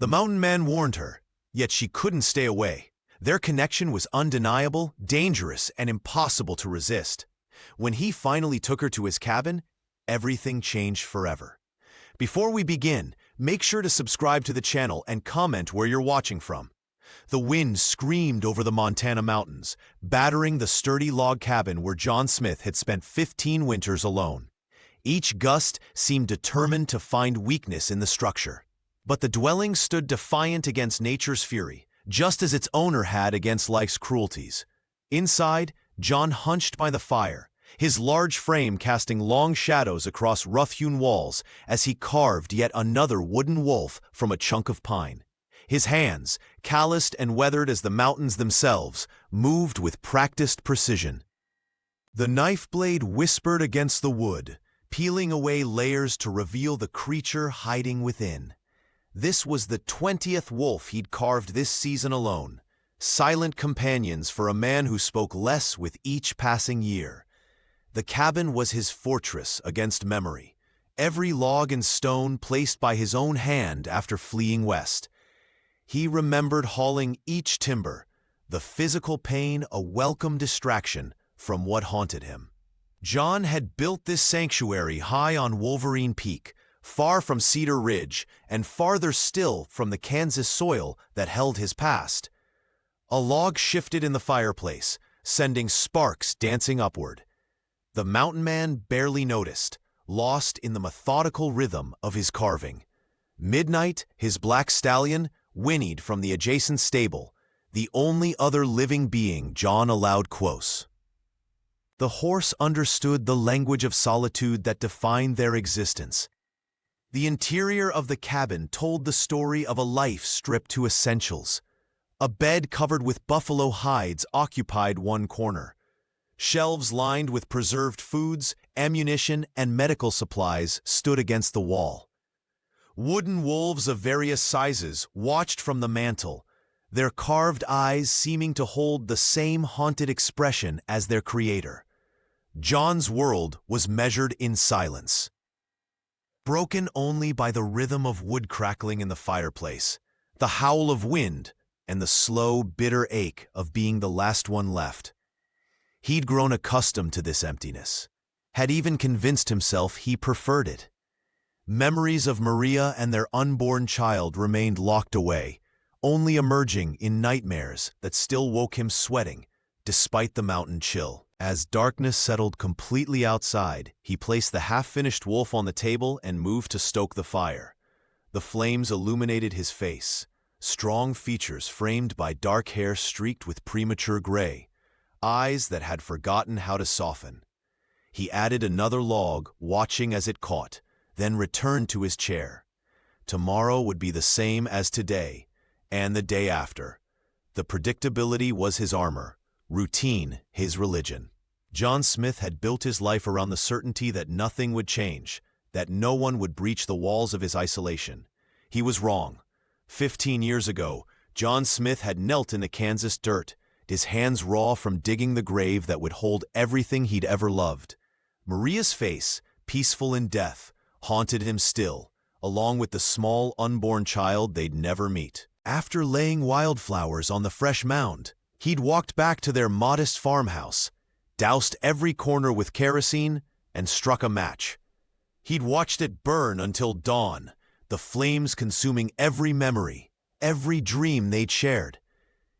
The mountain man warned her, yet she couldn't stay away. Their connection was undeniable, dangerous, and impossible to resist. When he finally took her to his cabin, everything changed forever. Before we begin, make sure to subscribe to the channel and comment where you're watching from. The wind screamed over the Montana mountains, battering the sturdy log cabin where John Smith had spent 15 winters alone. Each gust seemed determined to find weakness in the structure. But the dwelling stood defiant against nature's fury, just as its owner had against life's cruelties. Inside, John hunched by the fire, his large frame casting long shadows across rough-hewn walls as he carved yet another wooden wolf from a chunk of pine. His hands, calloused and weathered as the mountains themselves, moved with practiced precision. The knife blade whispered against the wood, peeling away layers to reveal the creature hiding within. This was the 20th wolf he'd carved this season alone, silent companions for a man who spoke less with each passing year. The cabin was his fortress against memory, every log and stone placed by his own hand after fleeing west. He remembered hauling each timber, the physical pain a welcome distraction from what haunted him. John had built this sanctuary high on Wolverine Peak, far from Cedar Ridge and farther still from the Kansas soil that held his past. A log shifted in the fireplace, sending sparks dancing upward. The mountain man barely noticed, lost in the methodical rhythm of his carving. Midnight, his black stallion, whinnied from the adjacent stable, the only other living being John allowed close. The horse understood the language of solitude that defined their existence. The interior of the cabin told the story of a life stripped to essentials. A bed covered with buffalo hides occupied one corner. Shelves lined with preserved foods, ammunition, and medical supplies stood against the wall. Wooden wolves of various sizes watched from the mantel, their carved eyes seeming to hold the same haunted expression as their creator. John's world was measured in silence, broken only by the rhythm of wood crackling in the fireplace, the howl of wind, and the slow, bitter ache of being the last one left. He'd grown accustomed to this emptiness, had even convinced himself he preferred it. Memories of Maria and their unborn child remained locked away, only emerging in nightmares that still woke him sweating, despite the mountain chill. As darkness settled completely outside, he placed the half-finished wolf on the table and moved to stoke the fire. The flames illuminated his face, strong features framed by dark hair streaked with premature gray, eyes that had forgotten how to soften. He added another log, watching as it caught, then returned to his chair. Tomorrow would be the same as today, and the day after. The predictability was his armor, routine his religion. John Smith had built his life around the certainty that nothing would change, that no one would breach the walls of his isolation. He was wrong. 15 years ago, John Smith had knelt in the Kansas dirt, his hands raw from digging the grave that would hold everything he'd ever loved. Maria's face, peaceful in death, haunted him still, along with the small unborn child they'd never meet. After laying wildflowers on the fresh mound, he'd walked back to their modest farmhouse, doused every corner with kerosene, and struck a match. He'd watched it burn until dawn, the flames consuming every memory, every dream they'd shared.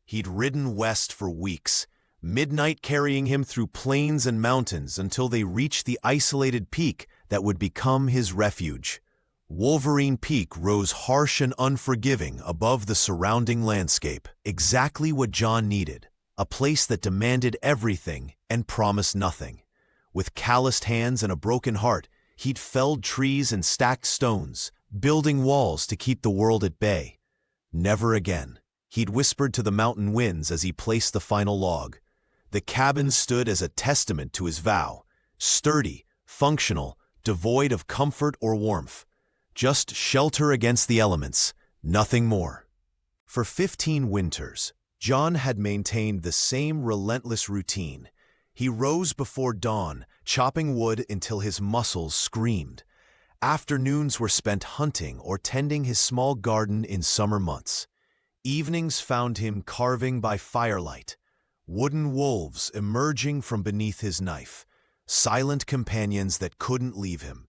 He'd ridden west for weeks, midnight carrying him through plains and mountains until they reached the isolated peak that would become his refuge. Wolverine Peak rose harsh and unforgiving above the surrounding landscape, exactly what John needed, a place that demanded everything and promised nothing. With calloused hands and a broken heart, he'd felled trees and stacked stones, building walls to keep the world at bay. Never again, he'd whispered to the mountain winds as he placed the final log. The cabin stood as a testament to his vow, sturdy, functional, devoid of comfort or warmth. Just shelter against the elements, nothing more. For 15 winters, John had maintained the same relentless routine. He rose before dawn, chopping wood until his muscles screamed. Afternoons were spent hunting or tending his small garden in summer months. Evenings found him carving by firelight, wooden wolves emerging from beneath his knife, silent companions that couldn't leave him.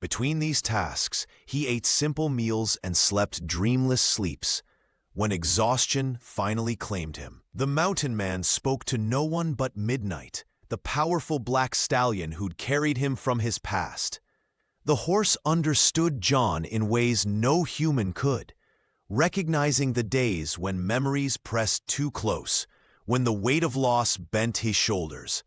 Between these tasks, he ate simple meals and slept dreamless sleeps. When exhaustion finally claimed him, the mountain man spoke to no one but Midnight, the powerful black stallion who'd carried him from his past. The horse understood John in ways no human could, recognizing the days when memories pressed too close, when the weight of loss bent his shoulders.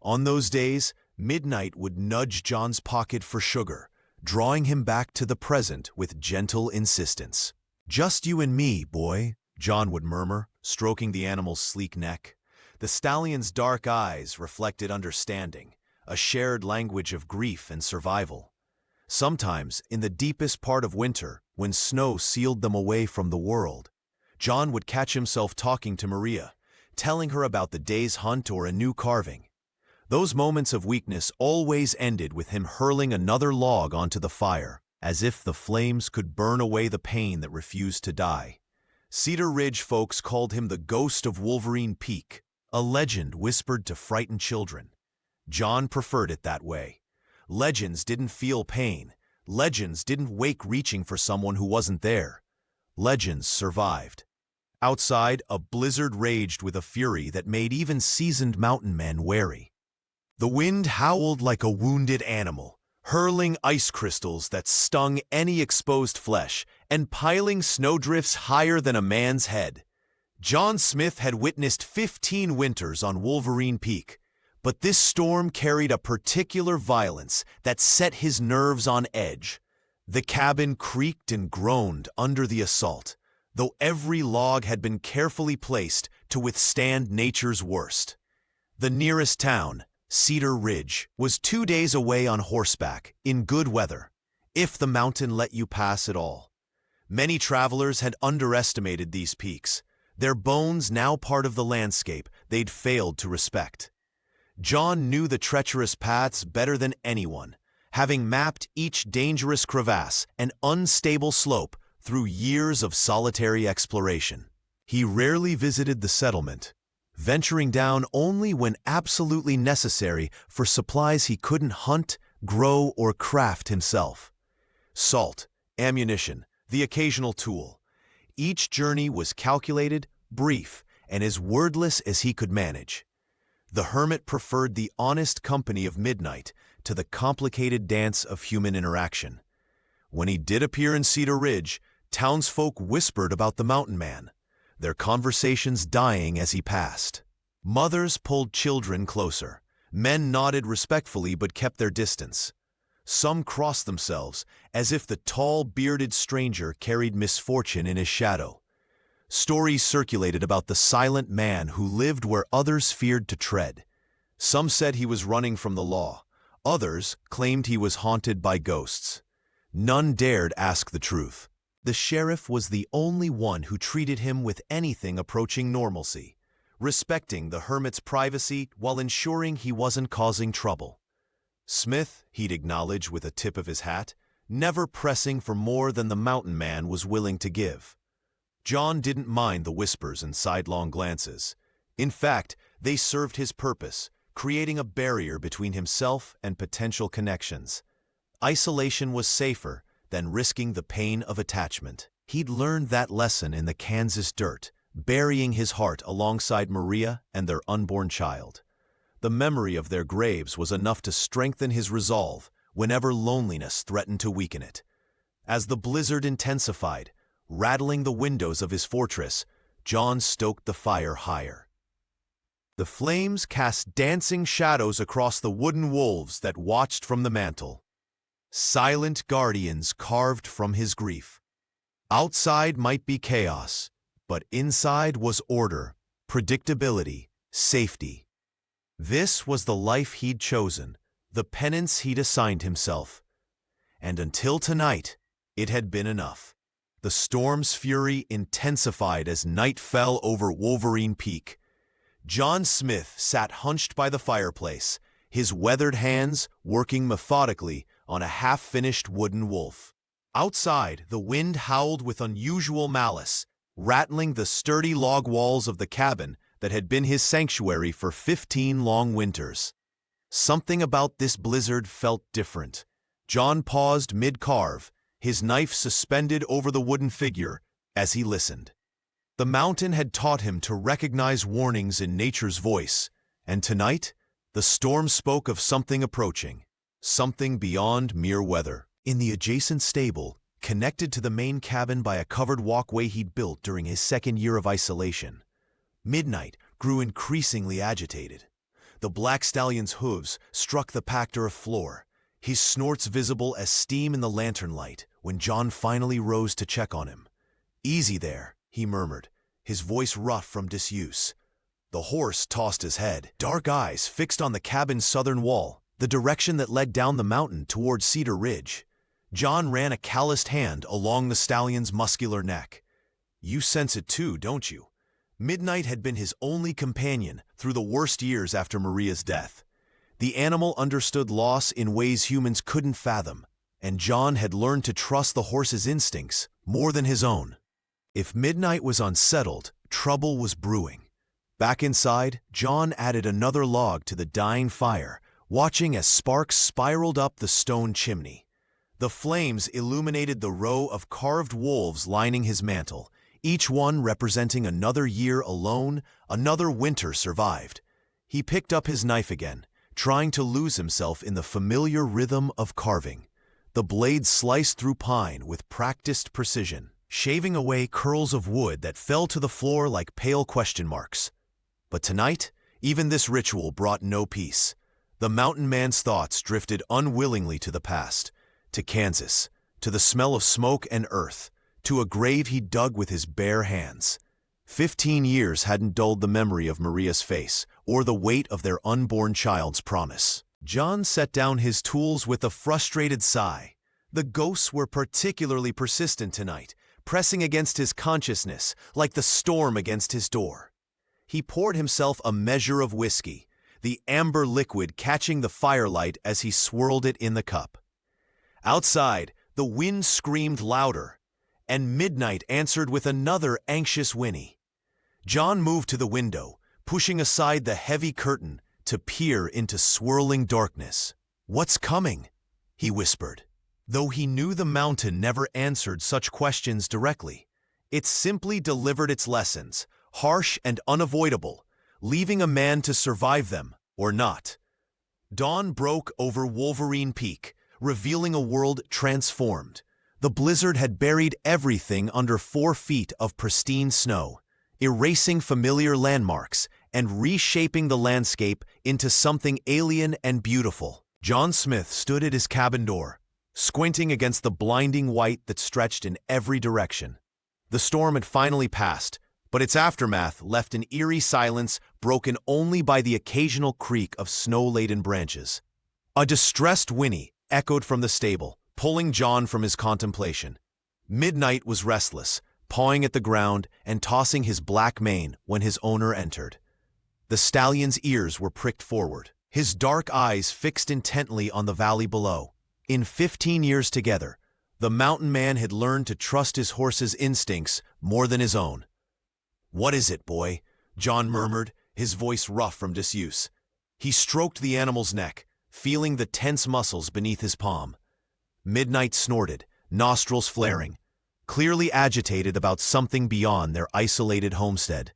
On those days, Midnight would nudge John's pocket for sugar, drawing him back to the present with gentle insistence. "Just you and me, boy," John would murmur, stroking the animal's sleek neck. The stallion's dark eyes reflected understanding, a shared language of grief and survival. Sometimes, in the deepest part of winter, when snow sealed them away from the world, John would catch himself talking to Maria, telling her about the day's hunt or a new carving. Those moments of weakness always ended with him hurling another log onto the fire, as if the flames could burn away the pain that refused to die. Cedar Ridge folks called him the ghost of Wolverine Peak, a legend whispered to frightened children. John preferred it that way. Legends didn't feel pain. Legends didn't wake reaching for someone who wasn't there. Legends survived. Outside, a blizzard raged with a fury that made even seasoned mountain men wary. The wind howled like a wounded animal, hurling ice crystals that stung any exposed flesh and piling snowdrifts higher than a man's head. John Smith had witnessed 15 winters on Wolverine Peak, but this storm carried a particular violence that set his nerves on edge. The cabin creaked and groaned under the assault, though every log had been carefully placed to withstand nature's worst. The nearest town, Cedar Ridge, was 2 days away on horseback, in good weather, if the mountain let you pass at all. Many travelers had underestimated these peaks, their bones now part of the landscape they'd failed to respect. John knew the treacherous paths better than anyone, having mapped each dangerous crevasse and unstable slope through years of solitary exploration. He rarely visited the settlement, venturing down only when absolutely necessary for supplies he couldn't hunt, grow, or craft himself. Salt, ammunition, the occasional tool. Each journey was calculated, brief, and as wordless as he could manage. The hermit preferred the honest company of Midnight to the complicated dance of human interaction. When he did appear in Cedar Ridge, townsfolk whispered about the mountain man, their conversations dying as he passed. Mothers pulled children closer. Men nodded respectfully but kept their distance. Some crossed themselves, as if the tall, bearded stranger carried misfortune in his shadow. Stories circulated about the silent man who lived where others feared to tread. Some said he was running from the law. Others claimed he was haunted by ghosts. None dared ask the truth. The sheriff was the only one who treated him with anything approaching normalcy, respecting the hermit's privacy while ensuring he wasn't causing trouble. Smith, he'd acknowledge with a tip of his hat, never pressing for more than the mountain man was willing to give. John didn't mind the whispers and sidelong glances. In fact, they served his purpose, creating a barrier between himself and potential connections. Isolation was safer than risking the pain of attachment. He'd learned that lesson in the Kansas dirt, burying his heart alongside Maria and their unborn child. The memory of their graves was enough to strengthen his resolve whenever loneliness threatened to weaken it. As the blizzard intensified, rattling the windows of his fortress, John stoked the fire higher. The flames cast dancing shadows across the wooden wolves that watched from the mantel. Silent guardians carved from his grief. Outside might be chaos, but inside was order, predictability, safety. This was the life he'd chosen, the penance he'd assigned himself. And until tonight, it had been enough. The storm's fury intensified as night fell over Wolverine Peak. John Smith sat hunched by the fireplace, his weathered hands working methodically on a half-finished wooden wolf. Outside, the wind howled with unusual malice, rattling the sturdy log walls of the cabin that had been his sanctuary for 15 long winters. Something about this blizzard felt different. John paused mid-carve, his knife suspended over the wooden figure, as he listened. The mountain had taught him to recognize warnings in nature's voice, and tonight, the storm spoke of something approaching, something beyond mere weather. In the adjacent stable, connected to the main cabin by a covered walkway he'd built during his second year of isolation, Midnight grew increasingly agitated. The black stallion's hooves struck the packed earth floor, his snorts visible as steam in the lantern light when John finally rose to check on him. "Easy there," he murmured, his voice rough from disuse. The horse tossed his head, dark eyes fixed on the cabin's southern wall, the direction that led down the mountain toward Cedar Ridge. John ran a calloused hand along the stallion's muscular neck. "You sense it too, don't you?" Midnight had been his only companion through the worst years after Maria's death. The animal understood loss in ways humans couldn't fathom, and John had learned to trust the horse's instincts more than his own. If Midnight was unsettled, trouble was brewing. Back inside, John added another log to the dying fire, watching as sparks spiraled up the stone chimney. The flames illuminated the row of carved wolves lining his mantel, each one representing another year alone, another winter survived. He picked up his knife again, trying to lose himself in the familiar rhythm of carving. The blade sliced through pine with practiced precision, shaving away curls of wood that fell to the floor like pale question marks. But tonight, even this ritual brought no peace. The mountain man's thoughts drifted unwillingly to the past, to Kansas, to the smell of smoke and earth, to a grave he dug with his bare hands. 15 years hadn't dulled the memory of Maria's face or the weight of their unborn child's promise. John set down his tools with a frustrated sigh. The ghosts were particularly persistent tonight, pressing against his consciousness like the storm against his door. He poured himself a measure of whiskey, the amber liquid catching the firelight as he swirled it in the cup. Outside, the wind screamed louder, and Midnight answered with another anxious whinny. John moved to the window, pushing aside the heavy curtain to peer into swirling darkness. "What's coming?" he whispered. Though he knew the mountain never answered such questions directly, it simply delivered its lessons, harsh and unavoidable, leaving a man to survive them or not. Dawn broke over Wolverine Peak, revealing a world transformed. The blizzard had buried everything under 4 feet of pristine snow, erasing familiar landmarks and reshaping the landscape into something alien and beautiful. John Smith stood at his cabin door, squinting against the blinding white that stretched in every direction. The storm had finally passed, but its aftermath left an eerie silence broken only by the occasional creak of snow-laden branches. A distressed whinny echoed from the stable, pulling John from his contemplation. Midnight was restless, pawing at the ground and tossing his black mane when his owner entered. The stallion's ears were pricked forward, his dark eyes fixed intently on the valley below. In 15 years together, the mountain man had learned to trust his horse's instincts more than his own. "What is it, boy?" John murmured, his voice rough from disuse. He stroked the animal's neck, feeling the tense muscles beneath his palm. Midnight snorted, nostrils flaring, clearly agitated about something beyond their isolated homestead.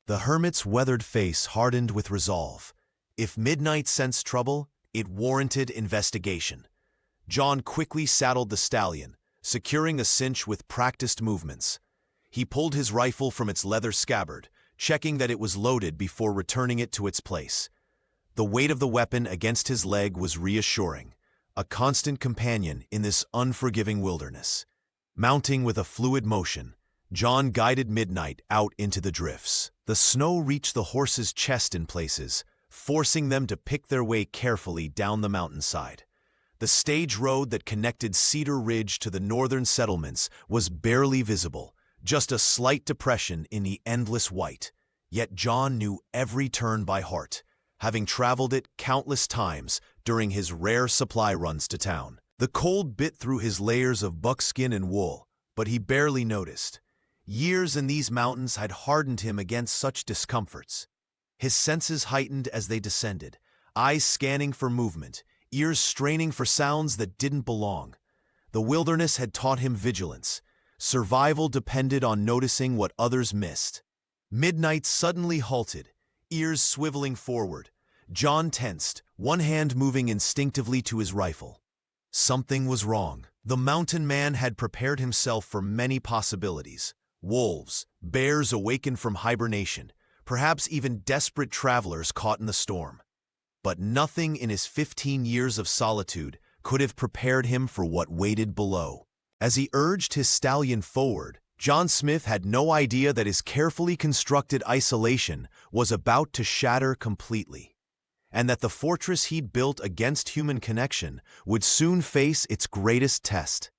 The hermit's weathered face hardened with resolve. If Midnight sensed trouble, it warranted investigation. John quickly saddled the stallion, securing the cinch with practiced movements. He pulled his rifle from its leather scabbard, checking that it was loaded before returning it to its place. The weight of the weapon against his leg was reassuring, a constant companion in this unforgiving wilderness. Mounting with a fluid motion, John guided Midnight out into the drifts. The snow reached the horse's chest in places, forcing them to pick their way carefully down the mountainside. The stage road that connected Cedar Ridge to the northern settlements was barely visible, just a slight depression in the endless white. Yet John knew every turn by heart, having traveled it countless times during his rare supply runs to town. The cold bit through his layers of buckskin and wool, but he barely noticed. Years in these mountains had hardened him against such discomforts. His senses heightened as they descended, eyes scanning for movement, ears straining for sounds that didn't belong. The wilderness had taught him vigilance. Survival depended on noticing what others missed. Midnight suddenly halted, ears swiveling forward. John tensed, one hand moving instinctively to his rifle. Something was wrong. The mountain man had prepared himself for many possibilities. Wolves, bears awakened from hibernation, perhaps even desperate travelers caught in the storm. But nothing in his 15 years of solitude could have prepared him for what waited below. As he urged his stallion forward, John Smith had no idea that his carefully constructed isolation was about to shatter completely, and that the fortress he'd built against human connection would soon face its greatest test.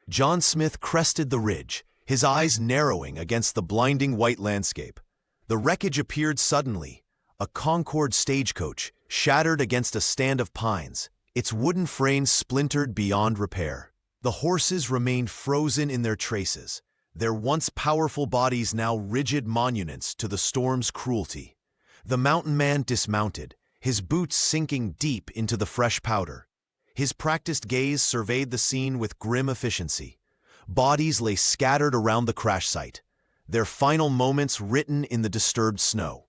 John Smith crested the ridge, his eyes narrowing against the blinding white landscape. The wreckage appeared suddenly, a Concorde stagecoach shattered against a stand of pines, its wooden frames splintered beyond repair. The horses remained frozen in their traces, their once powerful bodies now rigid monuments to the storm's cruelty. The mountain man dismounted, his boots sinking deep into the fresh powder. His practiced gaze surveyed the scene with grim efficiency. Bodies lay scattered around the crash site, their final moments written in the disturbed snow.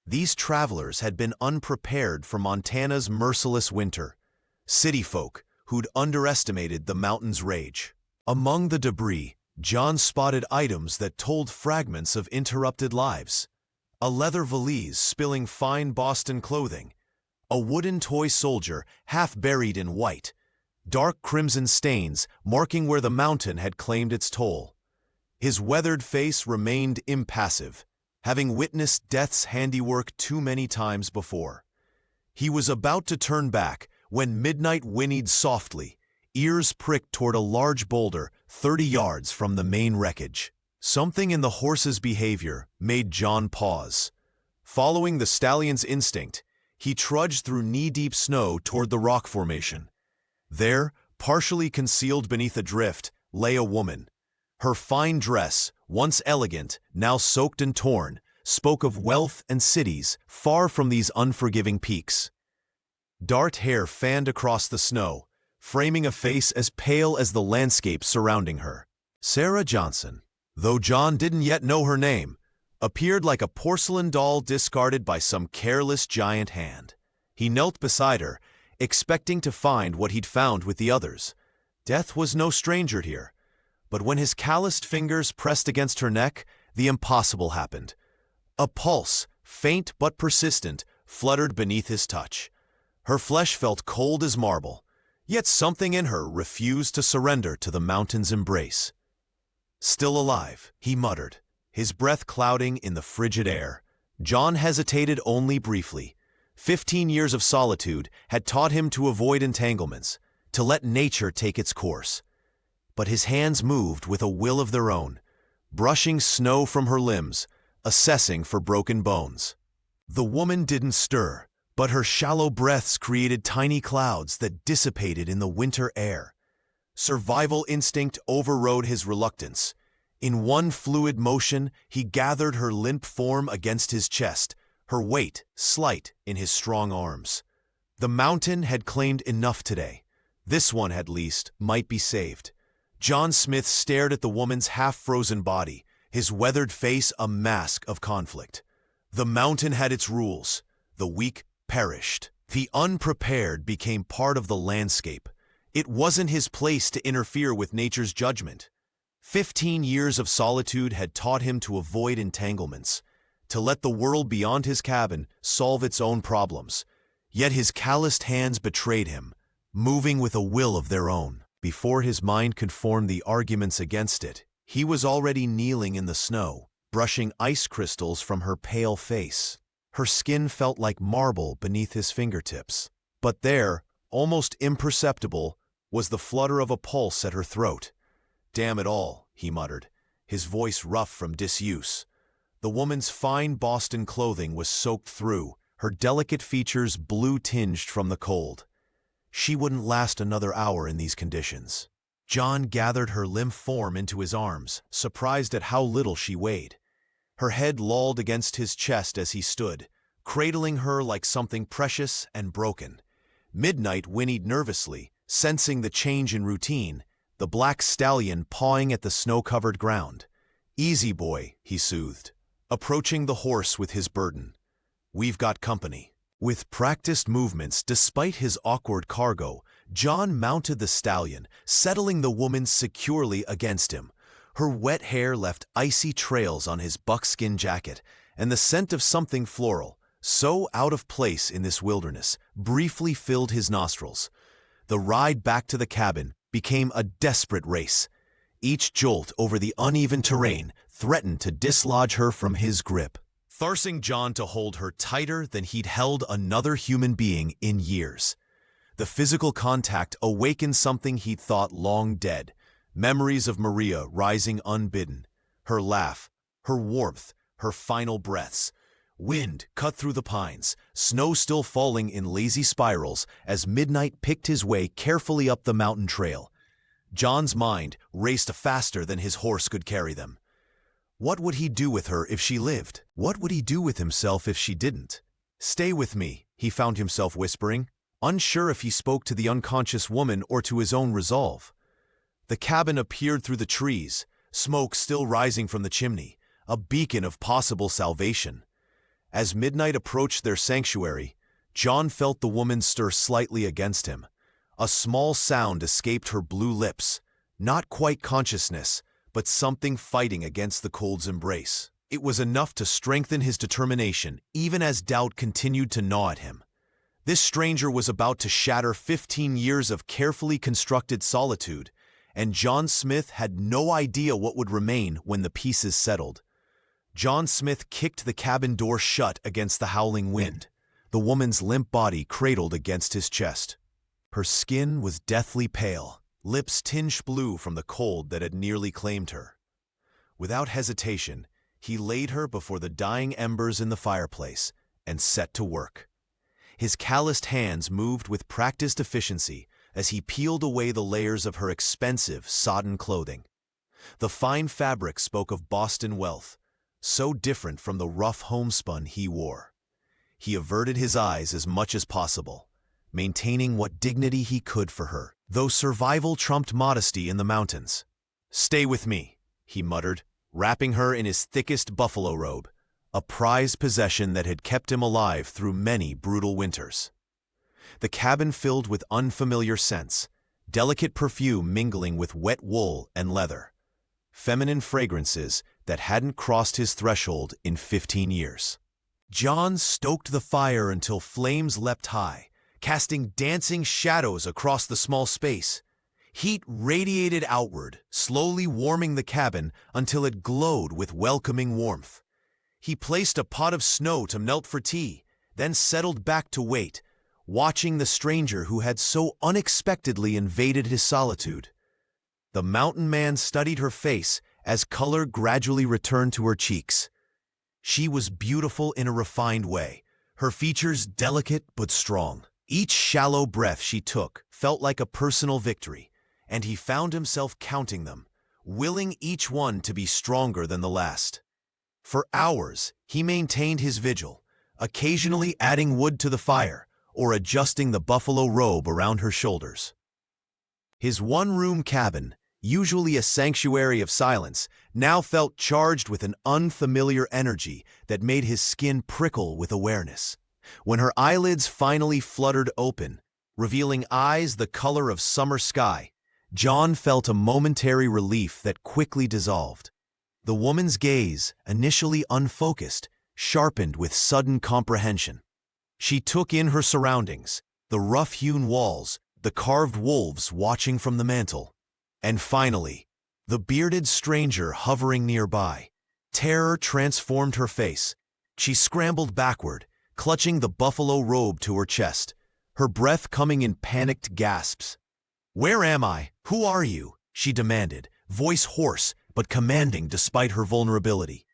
These travelers had been unprepared for Montana's merciless winter, city folk who'd underestimated the mountain's rage. Among the debris, John spotted items that told fragments of interrupted lives. A leather valise spilling fine Boston clothing, a wooden toy soldier half buried in white, dark crimson stains marking where the mountain had claimed its toll. His weathered face remained impassive, having witnessed death's handiwork too many times before. He was about to turn back when midnight whinnied softly, ears pricked toward a large boulder 30 yards from the main wreckage. Something in the horse's behavior made John pause. Following the stallion's instinct, he trudged through knee-deep snow toward the rock formation. There, partially concealed beneath a drift, lay a woman. Her fine dress, once elegant, now soaked and torn, spoke of wealth and cities far from these unforgiving peaks. Dark hair fanned across the snow, framing a face as pale as the landscape surrounding her. Sarah Johnson, though John didn't yet know her name, appeared like a porcelain doll discarded by some careless giant hand. He knelt beside her, expecting to find what he'd found with the others. Death was no stranger here. But when his calloused fingers pressed against her neck, the impossible happened. A pulse, faint but persistent, fluttered beneath his touch. Her flesh felt cold as marble, yet something in her refused to surrender to the mountain's embrace. "Still alive," he muttered, his breath clouding in the frigid air. John hesitated only briefly. 15 years of solitude had taught him to avoid entanglements, to let nature take its course. But his hands moved with a will of their own, brushing snow from her limbs, assessing for broken bones. The woman didn't stir, but her shallow breaths created tiny clouds that dissipated in the winter air. Survival instinct overrode his reluctance. In one fluid motion, he gathered her limp form against his chest, her weight slight in his strong arms. The mountain had claimed enough today. This one, at least, might be saved. John Smith stared at the woman's half-frozen body, his weathered face a mask of conflict. The mountain had its rules. The weak perished. The unprepared became part of the landscape. It wasn't his place to interfere with nature's judgment. 15 years of solitude had taught him to avoid entanglements, to let the world beyond his cabin solve its own problems. Yet his calloused hands betrayed him, moving with a will of their own. Before his mind could form the arguments against it, he was already kneeling in the snow, brushing ice crystals from her pale face. Her skin felt like marble beneath his fingertips. But there, almost imperceptible, was the flutter of a pulse at her throat. "Damn it all," he muttered, his voice rough from disuse. The woman's fine Boston clothing was soaked through, her delicate features blue-tinged from the cold. She wouldn't last another hour in these conditions. John gathered her limp form into his arms, surprised at how little she weighed. Her head lolled against his chest as he stood, cradling her like something precious and broken. Midnight whinnied nervously, sensing the change in routine, the black stallion pawing at the snow-covered ground. "Easy, boy," he soothed, approaching the horse with his burden. "We've got company." With practiced movements, despite his awkward cargo, John mounted the stallion, settling the woman securely against him. Her wet hair left icy trails on his buckskin jacket, and the scent of something floral, so out of place in this wilderness, briefly filled his nostrils. The ride back to the cabin became a desperate race. Each jolt over the uneven terrain threatened to dislodge her from his grip, forcing John to hold her tighter than he'd held another human being in years. The physical contact awakened something he'd thought long dead, memories of Maria rising unbidden, her laugh, her warmth, her final breaths. Wind cut through the pines, snow still falling in lazy spirals as midnight picked his way carefully up the mountain trail. John's mind raced faster than his horse could carry them. What would he do with her if she lived? What would he do with himself if she didn't? "Stay with me," he found himself whispering, unsure if he spoke to the unconscious woman or to his own resolve. The cabin appeared through the trees, smoke still rising from the chimney, a beacon of possible salvation. As midnight approached their sanctuary, John felt the woman stir slightly against him. A small sound escaped her blue lips, not quite consciousness, but something fighting against the cold's embrace. It was enough to strengthen his determination, even as doubt continued to gnaw at him. This stranger was about to shatter 15 years of carefully constructed solitude, and John Smith had no idea what would remain when the pieces settled. John Smith kicked the cabin door shut against the howling wind, the woman's limp body cradled against his chest. Her skin was deathly pale, lips tinged blue from the cold that had nearly claimed her. Without hesitation, he laid her before the dying embers in the fireplace and set to work. His calloused hands moved with practiced efficiency as he peeled away the layers of her expensive, sodden clothing. The fine fabric spoke of Boston wealth, so different from the rough homespun he wore. He averted his eyes as much as possible, maintaining what dignity he could for her, though survival trumped modesty in the mountains. "Stay with me," he muttered, wrapping her in his thickest buffalo robe, a prized possession that had kept him alive through many brutal winters. The cabin filled with unfamiliar scents, delicate perfume mingling with wet wool and leather, feminine fragrances that hadn't crossed his threshold in 15 years. John stoked the fire until flames leapt high, casting dancing shadows across the small space. Heat radiated outward, slowly warming the cabin until it glowed with welcoming warmth. He placed a pot of snow to melt for tea, then settled back to wait, watching the stranger who had so unexpectedly invaded his solitude. The mountain man studied her face as color gradually returned to her cheeks. She was beautiful in a refined way, her features delicate but strong. Each shallow breath she took felt like a personal victory, and he found himself counting them, willing each one to be stronger than the last. For hours, he maintained his vigil, occasionally adding wood to the fire or adjusting the buffalo robe around her shoulders. His one-room cabin, usually a sanctuary of silence, now felt charged with an unfamiliar energy that made his skin prickle with awareness. When her eyelids finally fluttered open, revealing eyes the color of summer sky, John felt a momentary relief that quickly dissolved. The woman's gaze, initially unfocused, sharpened with sudden comprehension. She took in her surroundings, the rough-hewn walls, the carved wolves watching from the mantel, and finally, the bearded stranger hovering nearby. Terror transformed her face. She scrambled backward, clutching the buffalo robe to her chest, her breath coming in panicked gasps. "Where am I? Who are you?" she demanded, voice hoarse but commanding despite her vulnerability.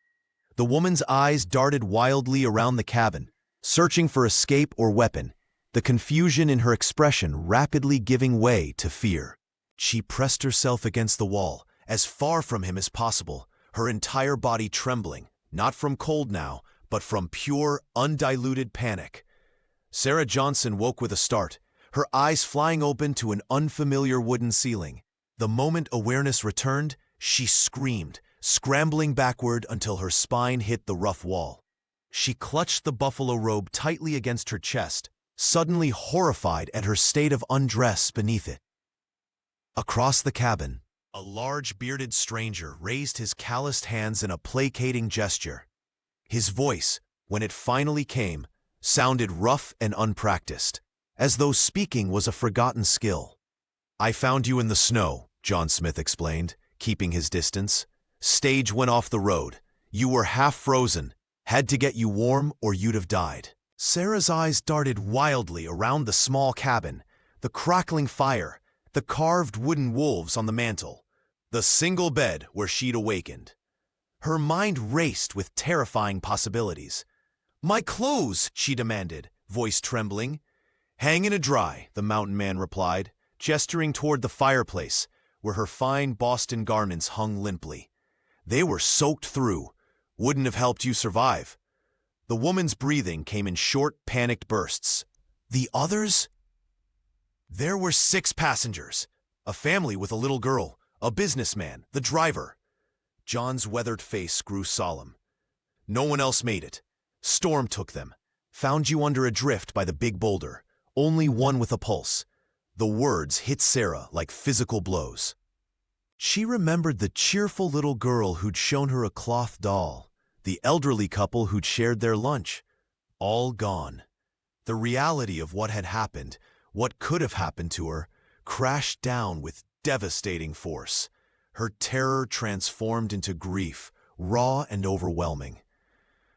The woman's eyes darted wildly around the cabin, searching for escape or weapon, the confusion in her expression rapidly giving way to fear. She pressed herself against the wall, as far from him as possible, her entire body trembling, not from cold now, but from pure, undiluted panic. Sarah Johnson woke with a start, her eyes flying open to an unfamiliar wooden ceiling. The moment awareness returned, she screamed, scrambling backward until her spine hit the rough wall. She clutched the buffalo robe tightly against her chest, suddenly horrified at her state of undress beneath it. Across the cabin, a large bearded stranger raised his calloused hands in a placating gesture. His voice, when it finally came, sounded rough and unpracticed, as though speaking was a forgotten skill. "I found you in the snow," John Smith explained, keeping his distance. "Stage went off the road. You were half frozen, had to get you warm or you'd have died." Sarah's eyes darted wildly around the small cabin, the crackling fire, the carved wooden wolves on the mantel, the single bed where she'd awakened. Her mind raced with terrifying possibilities. "My clothes," she demanded, voice trembling. "Hanging to dry," the mountain man replied, gesturing toward the fireplace, where her fine Boston garments hung limply. "They were soaked through. Wouldn't have helped you survive." The woman's breathing came in short, panicked bursts. "The others?" "There were 6 passengers. A family with a little girl, a businessman, the driver." John's weathered face grew solemn. "No one else made it. Storm took them. Found you under a drift by the big boulder. Only one with a pulse." The words hit Sarah like physical blows. She remembered the cheerful little girl who'd shown her a cloth doll, the elderly couple who'd shared their lunch. All gone. The reality of what had happened, what could have happened to her, crashed down with devastating force. Her terror transformed into grief, raw and overwhelming.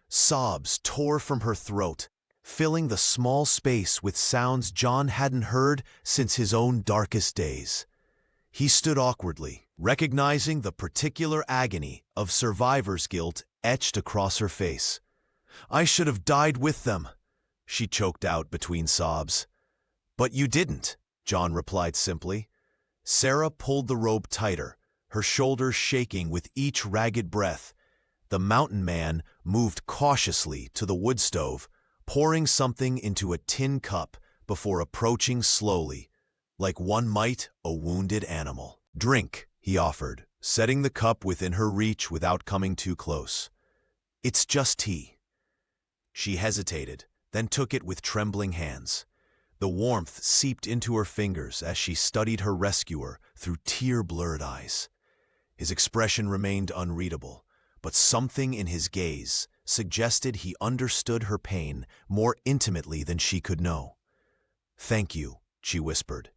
Sobs tore from her throat, filling the small space with sounds John hadn't heard since his own darkest days. He stood awkwardly, recognizing the particular agony of survivor's guilt etched across her face. "I should have died with them," she choked out between sobs. "But you didn't," John replied simply. Sarah pulled the robe tighter, her shoulders shaking with each ragged breath. The mountain man moved cautiously to the wood stove, pouring something into a tin cup before approaching slowly, like one might a wounded animal. "Drink," he offered, setting the cup within her reach without coming too close. "It's just tea." She hesitated, then took it with trembling hands. The warmth seeped into her fingers as she studied her rescuer through tear-blurred eyes. His expression remained unreadable, but something in his gaze suggested he understood her pain more intimately than she could know. "Thank you," she whispered,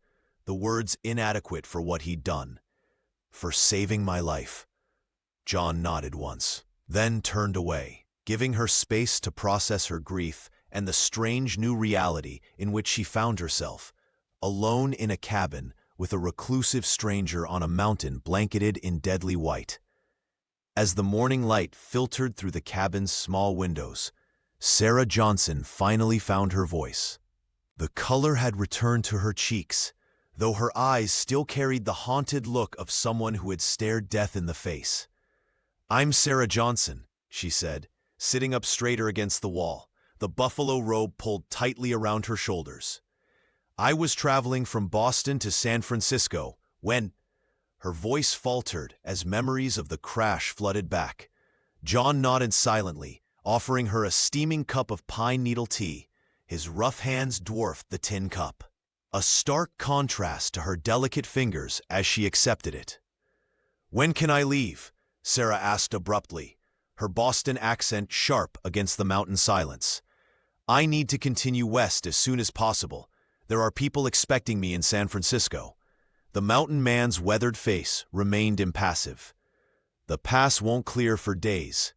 the words inadequate for what he'd done. "For saving my life." John nodded once, then turned away, giving her space to process her grief and the strange new reality in which she found herself, alone in a cabin with a reclusive stranger on a mountain blanketed in deadly white. As the morning light filtered through the cabin's small windows, Sarah Johnson finally found her voice. The color had returned to her cheeks, though her eyes still carried the haunted look of someone who had stared death in the face. "I'm Sarah Johnson," she said, sitting up straighter against the wall, the buffalo robe pulled tightly around her shoulders. "I was traveling from Boston to San Francisco when—" Her voice faltered as memories of the crash flooded back. John nodded silently, offering her a steaming cup of pine needle tea. His rough hands dwarfed the tin cup, a stark contrast to her delicate fingers as she accepted it. "When can I leave?" Sarah asked abruptly, her Boston accent sharp against the mountain silence. "I need to continue west as soon as possible. There are people expecting me in San Francisco." The mountain man's weathered face remained impassive. "The pass won't clear for days.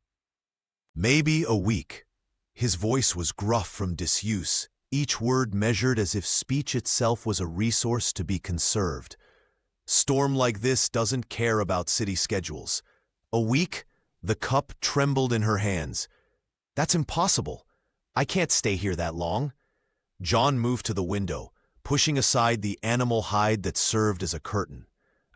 Maybe a week." His voice was gruff from disuse, each word measured as if speech itself was a resource to be conserved. "Storm like this doesn't care about city schedules." "A week?" The cup trembled in her hands. "That's impossible. I can't stay here that long." John moved to the window, pushing aside the animal hide that served as a curtain.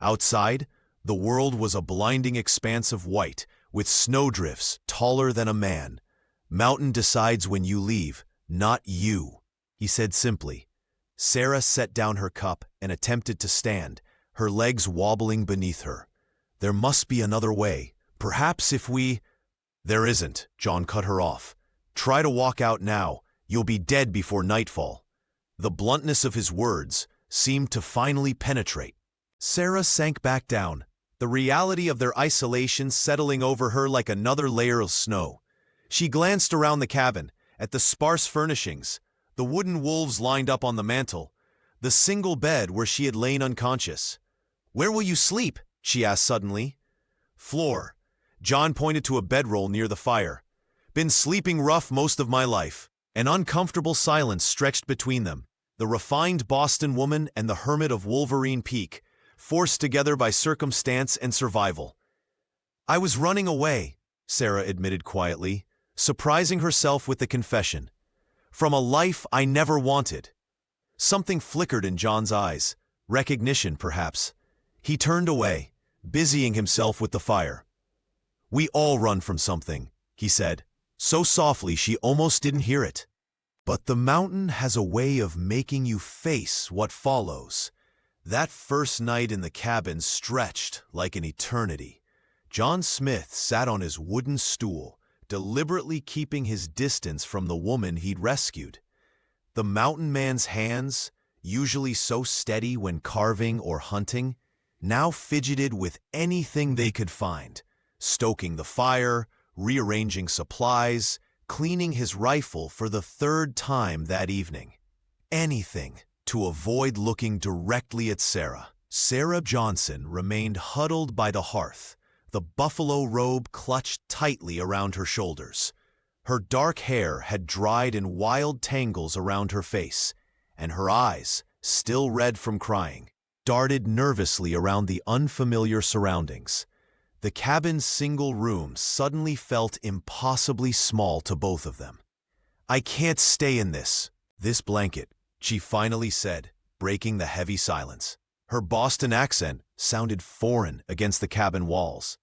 Outside, the world was a blinding expanse of white, with snowdrifts taller than a man. "Mountain decides when you leave, not you," he said simply. Sarah set down her cup and attempted to stand, her legs wobbling beneath her. "There must be another way. Perhaps if we—" "There isn't," John cut her off. "Try to walk out now. You'll be dead before nightfall." The bluntness of his words seemed to finally penetrate. Sarah sank back down, the reality of their isolation settling over her like another layer of snow. She glanced around the cabin, at the sparse furnishings, the wooden wolves lined up on the mantel, the single bed where she had lain unconscious. "Where will you sleep?" she asked suddenly. "Floor." John pointed to a bedroll near the fire. "Been sleeping rough most of my life." An uncomfortable silence stretched between them, the refined Boston woman and the hermit of Wolverine Peak, forced together by circumstance and survival. "I was running away," Sarah admitted quietly, surprising herself with the confession. "From a life I never wanted." Something flickered in John's eyes, recognition perhaps. He turned away, busying himself with the fire. "We all run from something," he said, so softly she almost didn't hear it. "But the mountain has a way of making you face what follows." That first night in the cabin stretched like an eternity. John Smith sat on his wooden stool, deliberately keeping his distance from the woman he'd rescued. The mountain man's hands, usually so steady when carving or hunting, now fidgeted with anything they could find, stoking the fire, rearranging supplies, cleaning his rifle for the third time that evening. Anything to avoid looking directly at Sarah. Sarah Johnson remained huddled by the hearth, the buffalo robe clutched tightly around her shoulders. Her dark hair had dried in wild tangles around her face, and her eyes, still red from crying, darted nervously around the unfamiliar surroundings. The cabin's single room suddenly felt impossibly small to both of them. "I can't stay in this blanket," she finally said, breaking the heavy silence. Her Boston accent sounded foreign against the cabin walls.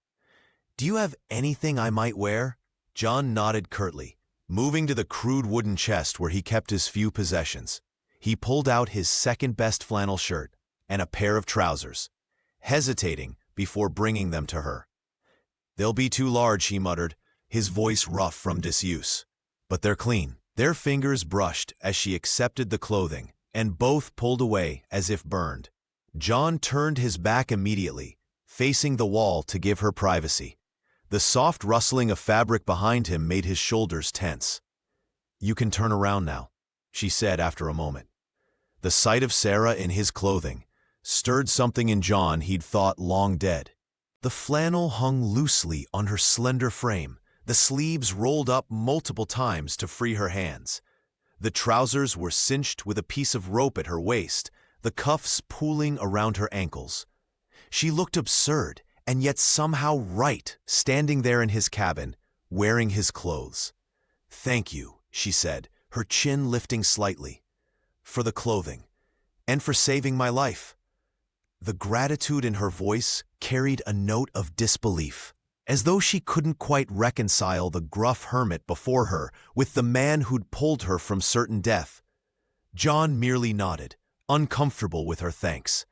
"Do you have anything I might wear?" John nodded curtly, moving to the crude wooden chest where he kept his few possessions. He pulled out his second-best flannel shirt and a pair of trousers, hesitating before bringing them to her. "They'll be too large," he muttered, his voice rough from disuse. "But they're clean." Their fingers brushed as she accepted the clothing, and both pulled away as if burned. John turned his back immediately, facing the wall to give her privacy. The soft rustling of fabric behind him made his shoulders tense. "You can turn around now," she said after a moment. The sight of Sarah in his clothing stirred something in John he'd thought long dead. The flannel hung loosely on her slender frame, the sleeves rolled up multiple times to free her hands. The trousers were cinched with a piece of rope at her waist, the cuffs pooling around her ankles. She looked absurd, and yet somehow right, standing there in his cabin, wearing his clothes. "Thank you," she said, her chin lifting slightly, "for the clothing, and for saving my life." The gratitude in her voice carried a note of disbelief, as though she couldn't quite reconcile the gruff hermit before her with the man who'd pulled her from certain death. John merely nodded, uncomfortable with her thanks.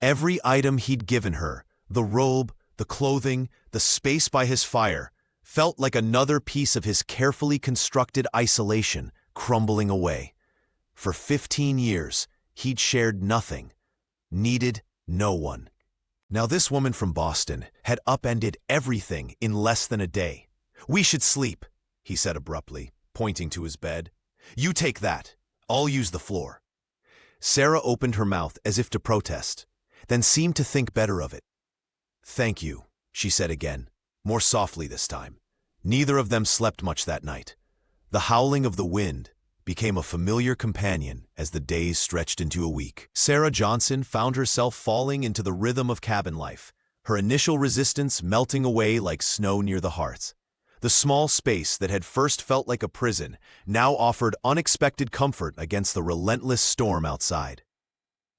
Every item he'd given her, the robe, the clothing, the space by his fire, felt like another piece of his carefully constructed isolation crumbling away. For 15 years, he'd shared nothing, needed no one. Now this woman from Boston had upended everything in less than a day. "We should sleep," he said abruptly, pointing to his bed. "You take that. I'll use the floor." Sarah opened her mouth as if to protest, then seemed to think better of it. "Thank you," she said again, more softly this time. Neither of them slept much that night. The howling of the wind became a familiar companion as the days stretched into a week. Sarah Johnson found herself falling into the rhythm of cabin life, her initial resistance melting away like snow near the hearth. The small space that had first felt like a prison now offered unexpected comfort against the relentless storm outside.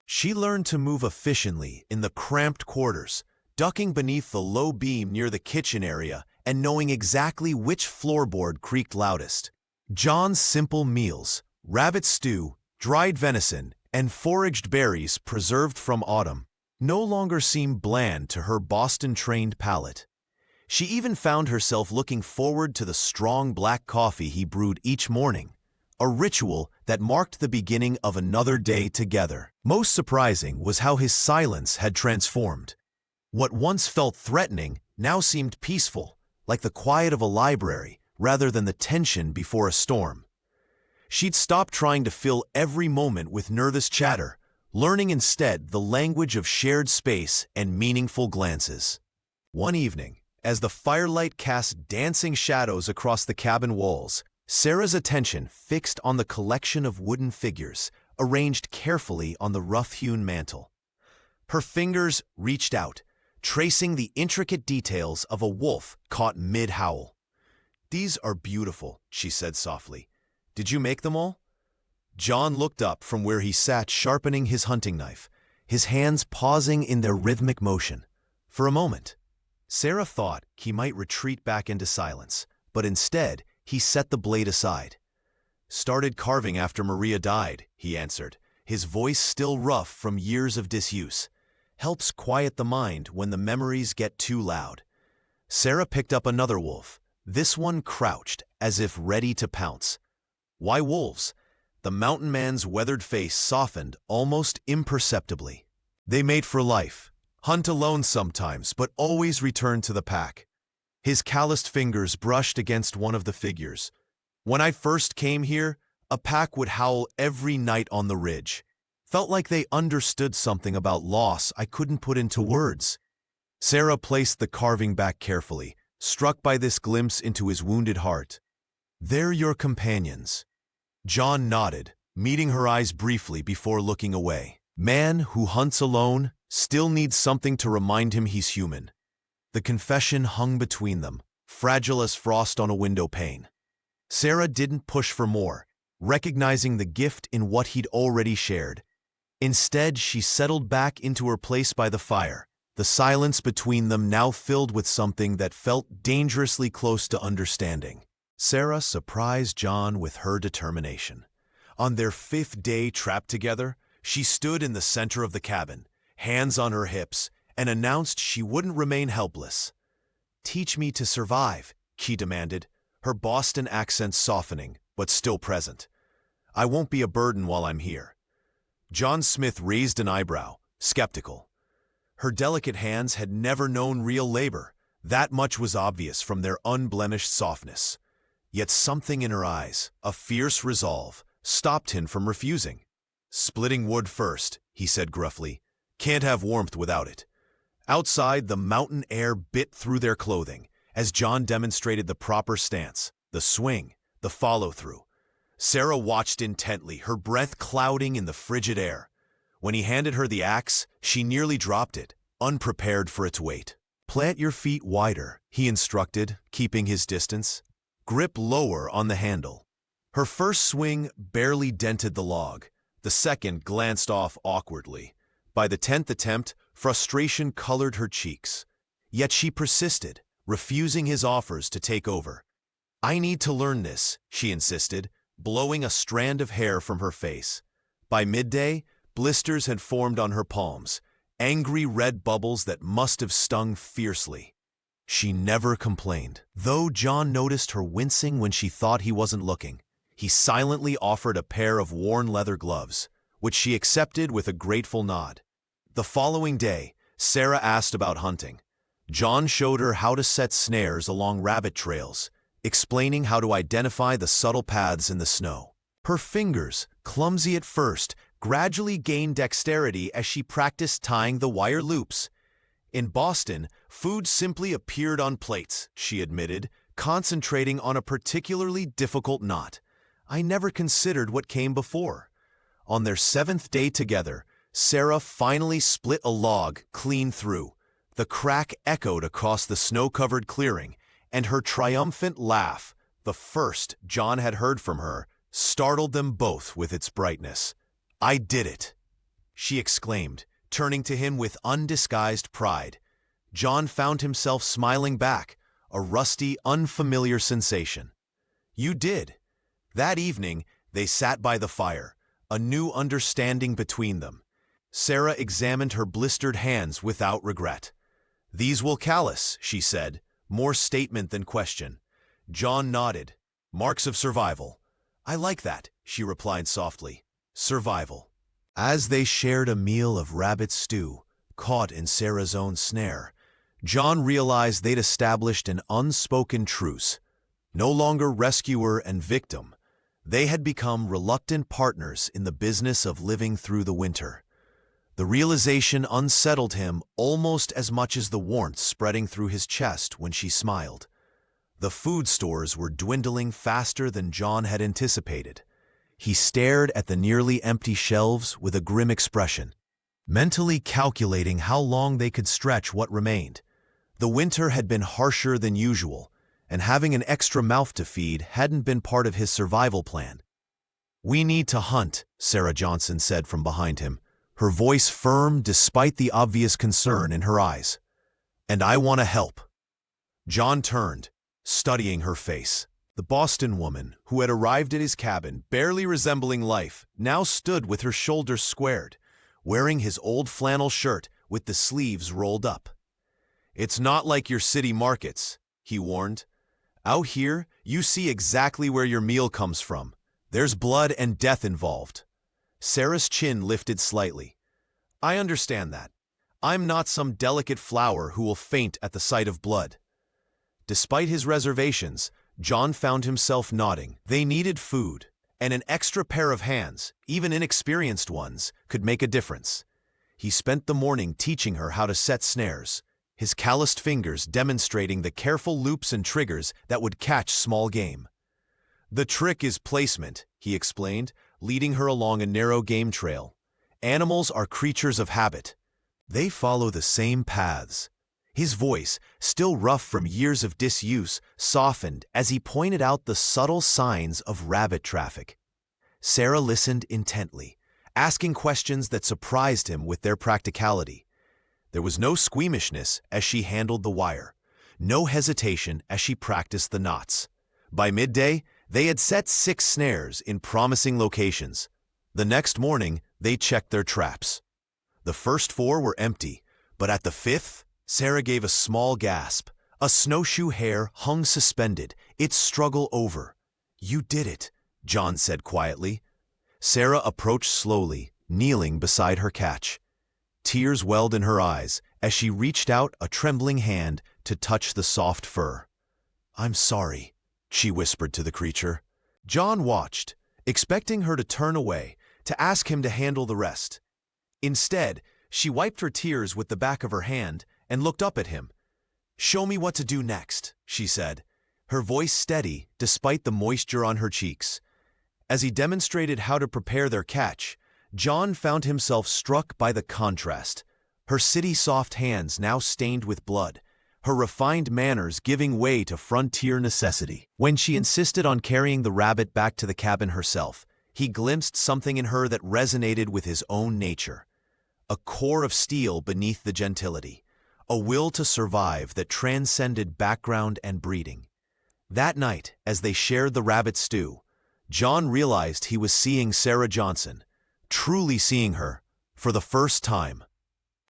She learned to move efficiently in the cramped quarters, ducking beneath the low beam near the kitchen area and knowing exactly which floorboard creaked loudest. John's simple meals, rabbit stew, dried venison, and foraged berries preserved from autumn, no longer seemed bland to her Boston-trained palate. She even found herself looking forward to the strong black coffee he brewed each morning, a ritual that marked the beginning of another day together. Most surprising was how his silence had transformed. What once felt threatening now seemed peaceful, like the quiet of a library rather than the tension before a storm. She'd stopped trying to fill every moment with nervous chatter, learning instead the language of shared space and meaningful glances. One evening, as the firelight cast dancing shadows across the cabin walls, Sarah's attention fixed on the collection of wooden figures arranged carefully on the rough-hewn mantel. Her fingers reached out, tracing the intricate details of a wolf caught mid-howl. "These are beautiful," she said softly. "Did you make them all?" John looked up from where he sat sharpening his hunting knife, his hands pausing in their rhythmic motion. For a moment, Sarah thought he might retreat back into silence, but instead he set the blade aside. "Started carving after Maria died," he answered, his voice still rough from years of disuse. "Helps quiet the mind when the memories get too loud." Sarah picked up another wolf, this one crouched as if ready to pounce. "Why wolves?" The mountain man's weathered face softened almost imperceptibly. "They mate for life. Hunt alone sometimes, but always return to the pack." His calloused fingers brushed against one of the figures. "When I first came here, a pack would howl every night on the ridge. Felt like they understood something about loss I couldn't put into words." Sarah placed the carving back carefully, struck by this glimpse into his wounded heart. "They're your companions." John nodded, meeting her eyes briefly before looking away. Man who hunts alone still needs something to remind him he's human. The confession hung between them, fragile as frost on a window pane. Sarah didn't push for more, recognizing the gift in what he'd already shared. Instead, she settled back into her place by the fire, the silence between them now filled with something that felt dangerously close to understanding. Sarah surprised John with her determination. On their 5th day trapped together, she stood in the center of the cabin, hands on her hips, and announced she wouldn't remain helpless. "Teach me to survive," she demanded, her Boston accent softening, but still present. "I won't be a burden while I'm here." John Smith raised an eyebrow, skeptical. Her delicate hands had never known real labor. That much was obvious from their unblemished softness. Yet something in her eyes, a fierce resolve, stopped him from refusing. "Splitting wood first," he said gruffly. "Can't have warmth without it." Outside, the mountain air bit through their clothing, as John demonstrated the proper stance, the swing, the follow-through. Sarah watched intently, her breath clouding in the frigid air. When he handed her the axe, she nearly dropped it, unprepared for its weight. "Plant your feet wider," he instructed, keeping his distance. "Grip lower on the handle." Her first swing barely dented the log. The second glanced off awkwardly. By the 10th attempt, frustration colored her cheeks. Yet she persisted, refusing his offers to take over. "I need to learn this," she insisted, blowing a strand of hair from her face. By midday, blisters had formed on her palms, angry red bubbles that must have stung fiercely. She never complained. Though John noticed her wincing when she thought he wasn't looking, he silently offered a pair of worn leather gloves, which she accepted with a grateful nod. The following day, Sarah asked about hunting. John showed her how to set snares along rabbit trails, explaining how to identify the subtle paths in the snow. Her fingers, clumsy at first, gradually gained dexterity as she practiced tying the wire loops. In Boston, food simply appeared on plates, she admitted, concentrating on a particularly difficult knot. "I never considered what came before." On their 7th day together, Sarah finally split a log clean through. The crack echoed across the snow-covered clearing, and her triumphant laugh, the first John had heard from her, startled them both with its brightness. "I did it," she exclaimed, turning to him with undisguised pride. John found himself smiling back, a rusty, unfamiliar sensation. "You did." That evening, they sat by the fire, a new understanding between them. Sarah examined her blistered hands without regret. "These will callus," she said, more statement than question. John nodded. "Marks of survival." "I like that," she replied softly. "Survival." As they shared a meal of rabbit stew, caught in Sarah's own snare, John realized they'd established an unspoken truce. No longer rescuer and victim, they had become reluctant partners in the business of living through the winter. The realization unsettled him almost as much as the warmth spreading through his chest when she smiled. The food stores were dwindling faster than John had anticipated. He stared at the nearly empty shelves with a grim expression, mentally calculating how long they could stretch what remained. The winter had been harsher than usual, and having an extra mouth to feed hadn't been part of his survival plan. "We need to hunt," Sarah Johnson said from behind him, her voice firm despite the obvious concern in her eyes. "And I want to help." John turned, studying her face. The Boston woman, who had arrived at his cabin barely resembling life, now stood with her shoulders squared, wearing his old flannel shirt with the sleeves rolled up. "It's not like your city markets," he warned. "Out here, you see exactly where your meal comes from. There's blood and death involved." Sarah's chin lifted slightly. "I understand that. I'm not some delicate flower who will faint at the sight of blood." Despite his reservations, John found himself nodding. They needed food, and an extra pair of hands, even inexperienced ones, could make a difference. He spent the morning teaching her how to set snares, his calloused fingers demonstrating the careful loops and triggers that would catch small game. "The trick is placement," he explained, leading her along a narrow game trail. "Animals are creatures of habit. They follow the same paths." His voice, still rough from years of disuse, softened as he pointed out the subtle signs of rabbit traffic. Sarah listened intently, asking questions that surprised him with their practicality. There was no squeamishness as she handled the wire, no hesitation as she practiced the knots. By midday, they had set 6 snares in promising locations. The next morning, they checked their traps. The first 4 were empty, but at the 5th, Sarah gave a small gasp. A snowshoe hare hung suspended, its struggle over. "You did it," John said quietly. Sarah approached slowly, kneeling beside her catch. Tears welled in her eyes as she reached out a trembling hand to touch the soft fur. "I'm sorry," she whispered to the creature. John watched, expecting her to turn away, to ask him to handle the rest. Instead, she wiped her tears with the back of her hand and looked up at him. "Show me what to do next," she said, her voice steady despite the moisture on her cheeks. As he demonstrated how to prepare their catch, John found himself struck by the contrast. Her city-soft hands now stained with blood, her refined manners giving way to frontier necessity. When she insisted on carrying the rabbit back to the cabin herself, he glimpsed something in her that resonated with his own nature. A core of steel beneath the gentility, a will to survive that transcended background and breeding. That night, as they shared the rabbit stew, John realized he was seeing Sarah Johnson, truly seeing her, for the first time.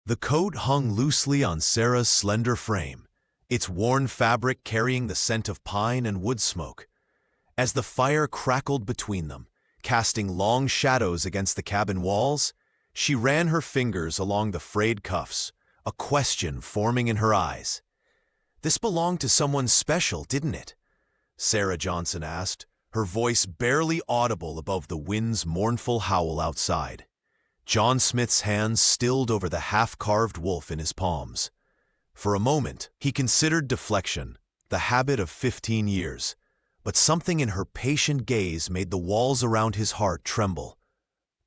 The coat hung loosely on Sarah's slender frame, its worn fabric carrying the scent of pine and wood smoke. As the fire crackled between them, casting long shadows against the cabin walls, she ran her fingers along the frayed cuffs, a question forming in her eyes. "This belonged to someone special, didn't it?" Sarah Johnson asked, her voice barely audible above the wind's mournful howl outside. John Smith's hands stilled over the half-carved wolf in his palms. For a moment, he considered deflection, the habit of 15 years, but something in her patient gaze made the walls around his heart tremble.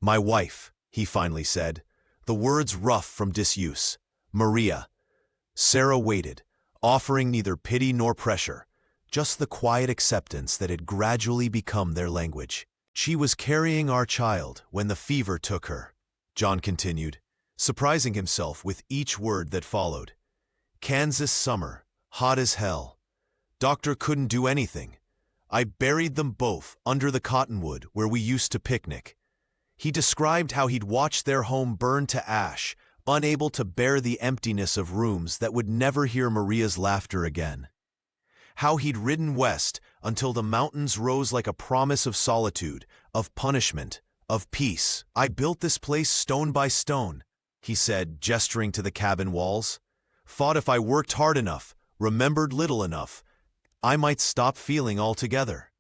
"My wife," he finally said, the words rough from disuse. "Maria." Sarah waited, offering neither pity nor pressure, just the quiet acceptance that had gradually become their language. She was carrying our child when the fever took her, John continued, surprising himself with each word that followed. Kansas summer, hot as hell. Doctor couldn't do anything. I buried them both under the cottonwood where we used to picnic. He described how he'd watched their home burn to ash, unable to bear the emptiness of rooms that would never hear Maria's laughter again. How he'd ridden west until the mountains rose like a promise of solitude, of punishment, of peace. I built this place stone by stone, he said, gesturing to the cabin walls. Thought if I worked hard enough, remembered little enough, I might stop feeling altogether.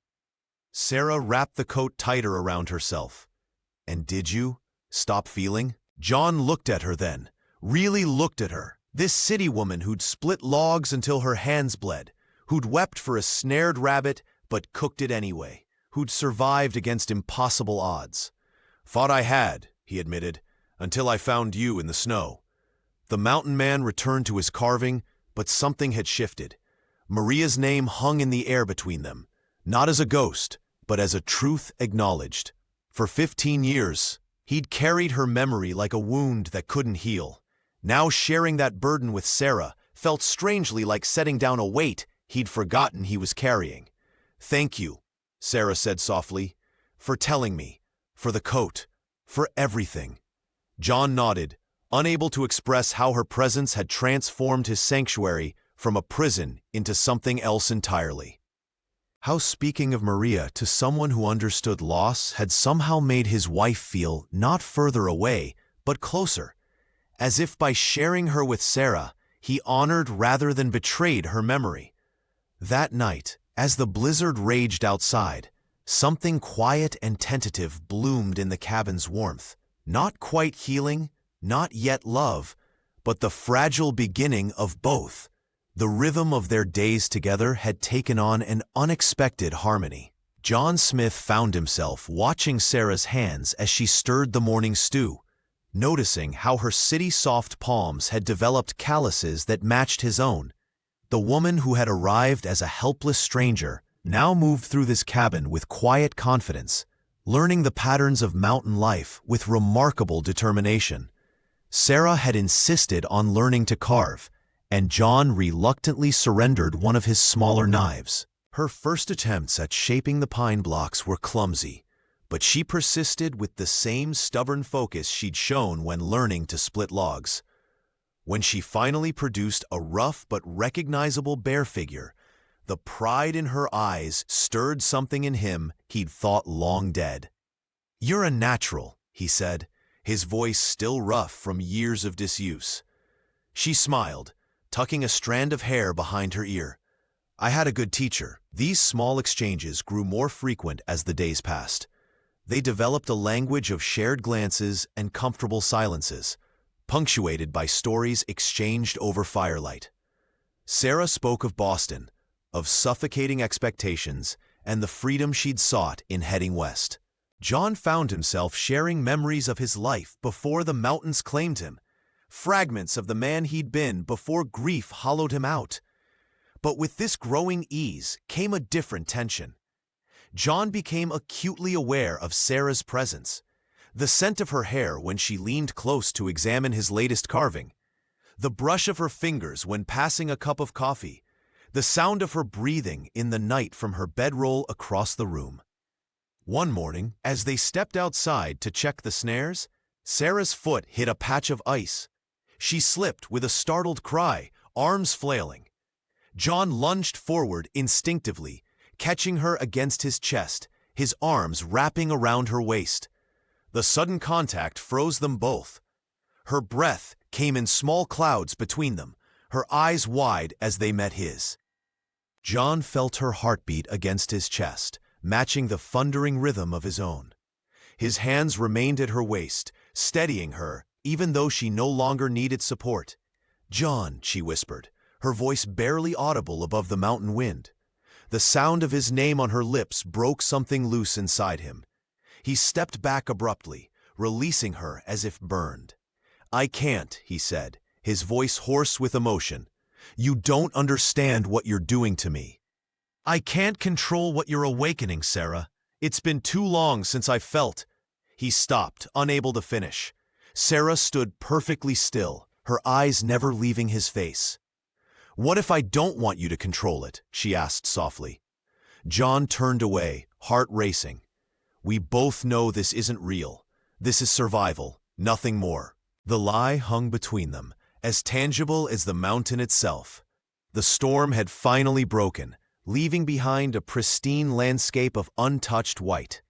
Sarah wrapped the coat tighter around herself. And did you stop feeling? John looked at her then, really looked at her. This city woman who'd split logs until her hands bled, who'd wept for a snared rabbit but cooked it anyway, who'd survived against impossible odds. Thought I had, he admitted, until I found you in the snow. The mountain man returned to his carving, but something had shifted. Maria's name hung in the air between them, not as a ghost, but as a truth acknowledged. For 15 years, he'd carried her memory like a wound that couldn't heal. Now sharing that burden with Sarah felt strangely like setting down a weight he'd forgotten he was carrying. Thank you, Sarah said softly, for telling me, for the coat, for everything. John nodded, unable to express how her presence had transformed his sanctuary from a prison into something else entirely. How speaking of Maria to someone who understood loss had somehow made his wife feel not further away, but closer, as if by sharing her with Sarah, he honored rather than betrayed her memory. That night, as the blizzard raged outside, something quiet and tentative bloomed in the cabin's warmth. Not quite healing, not yet love, but the fragile beginning of both. The rhythm of their days together had taken on an unexpected harmony. John Smith found himself watching Sarah's hands as she stirred the morning stew, noticing how her city-soft palms had developed calluses that matched his own. The woman who had arrived as a helpless stranger now moved through this cabin with quiet confidence, learning the patterns of mountain life with remarkable determination. Sarah had insisted on learning to carve, and John reluctantly surrendered one of his smaller knives. Her first attempts at shaping the pine blocks were clumsy, but she persisted with the same stubborn focus she'd shown when learning to split logs. When she finally produced a rough but recognizable bear figure, the pride in her eyes stirred something in him he'd thought long dead. "You're a natural," he said, his voice still rough from years of disuse. She smiled, tucking a strand of hair behind her ear. "I had a good teacher." These small exchanges grew more frequent as the days passed. They developed a language of shared glances and comfortable silences, punctuated by stories exchanged over firelight. Sarah spoke of Boston, of suffocating expectations, and the freedom she'd sought in heading west. John found himself sharing memories of his life before the mountains claimed him, fragments of the man he'd been before grief hollowed him out. But with this growing ease came a different tension. John became acutely aware of Sarah's presence, the scent of her hair when she leaned close to examine his latest carving, the brush of her fingers when passing a cup of coffee, the sound of her breathing in the night from her bedroll across the room. One morning, as they stepped outside to check the snares, Sarah's foot hit a patch of ice. She slipped with a startled cry, arms flailing. John lunged forward instinctively, catching her against his chest, his arms wrapping around her waist. The sudden contact froze them both. Her breath came in small clouds between them, her eyes wide as they met his. John felt her heartbeat against his chest, matching the thundering rhythm of his own. His hands remained at her waist, steadying her, even though she no longer needed support. "John," she whispered, her voice barely audible above the mountain wind. The sound of his name on her lips broke something loose inside him. He stepped back abruptly, releasing her as if burned. "I can't," he said, his voice hoarse with emotion. "You don't understand what you're doing to me." I can't control what you're awakening, Sarah. It's been too long since I felt. He stopped, unable to finish. Sarah stood perfectly still, her eyes never leaving his face. What if I don't want you to control it? She asked softly. John turned away, heart racing. We both know this isn't real. This is survival, nothing more. The lie hung between them, as tangible as the mountain itself. The storm had finally broken, leaving behind a pristine landscape of untouched white.